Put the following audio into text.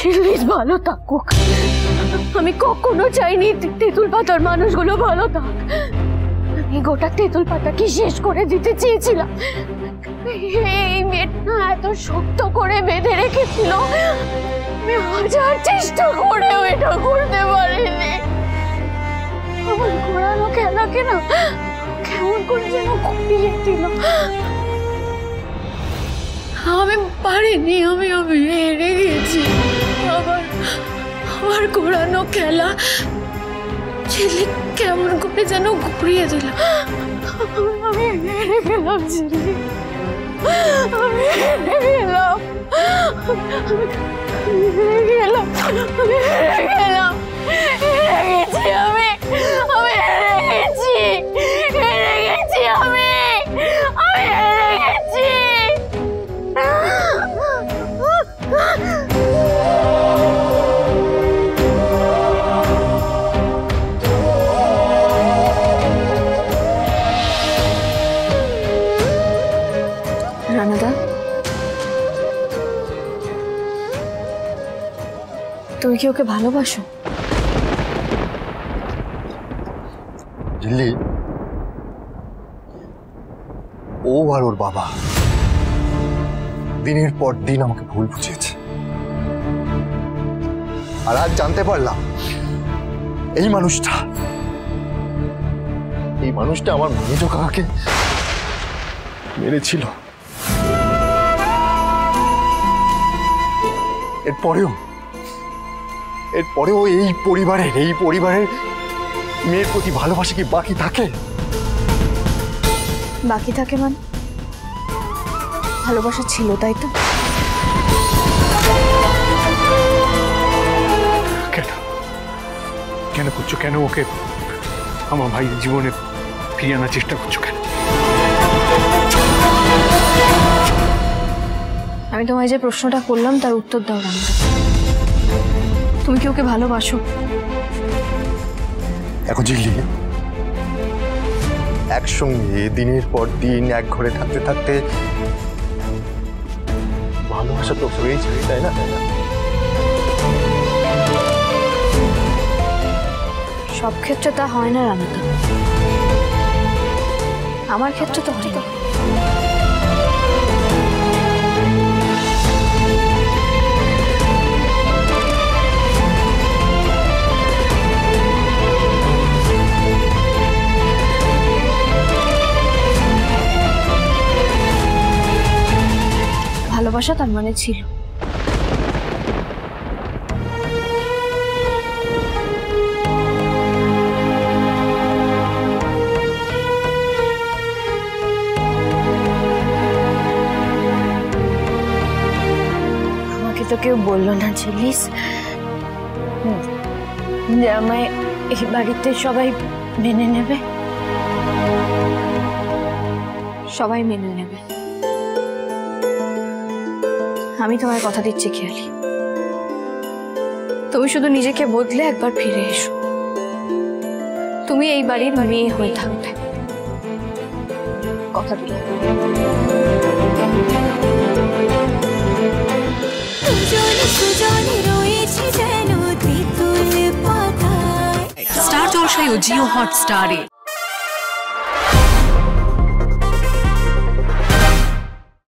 ঝিল্লিস ভালো থাকুক। আমি কখনো চাইনি তেঁতুল পাতার মানুষগুলো ভালো থাক। আমি গোটা তেঁতুল পাতাকে শেষ করে দিতে চেয়েছিলাম। এই মেয়েটা এত শক্ত করে বেঁধে রেখেছিল, আমি হাজার চেষ্টা করেও এটা করতে পারিনি। আমার ঘোরানো খেলাকে না কেমন করে যেন ঘুরিয়ে দিল। আমি পারিনি, আমি হেরে গেছি। আমার ঘোরানো খেলা ঝিল্লি কেমন করে যেন ঘুরিয়ে দিল। আমি হেরে গেলাম ঝিল্লি, আমি হেরে গেলাম, হেরে গেলাম, হেরে গেলাম, হেরে গেছি আমি হেরে গেছি, হেরে গেছি আমি হেরে গেছি। রানাদা, তুমি কি ওকে ভালোবাসো? ঝিল্লি, ও আর ওর বাবা দিনের পর দিন আমাকে ভুল বুঝিয়েছে। আর আজ জানতে পারলাম এই মানুষটা আমার মেজ কাকাকে মেরেছিল। এরপরেও এই পরিবারের মেয়ের প্রতি ভালোবাসা কি বাকি থাকে? বাকি থাকে মানে ভালোবাসা ছিল, তাই তো? কেন করছো? কেন ওকে আমার ভাইয়ের জীবনে ফিরিয়ে আনার চেষ্টা করছো কেন? আমি তোমায় যে প্রশ্নটা করলাম তার উত্তর দাও রানাদা। তুমি কি ওকে ভালোবাসো? এখন ঝিল্লি, একসঙ্গে দিনের পর দিন এক ঘরে থাকতে থাকতে ভালোবাসা তো হয়েছে, তাই না? সব ক্ষেত্রে তা হয় না রানাদা, আমার ক্ষেত্রে তো হয় না। ভালোবাসা তার মানে ছিল। আমাকে তো কেউ বললো না ঝিল্লিস যে আমায় এই বাড়িতে সবাই মেনে নেবে। সবাই মেনে নেবে, আমি তোমায় কথা দিচ্ছি খেয়ালি। তুমি শুধু নিজেকে বদলে একবার ফিরে এসো। তুমি এই বাড়ির মেয়ে হয়ে থাকবে, কথা দিলাম। স্টার জলসায় ও জিও হটস্টারে।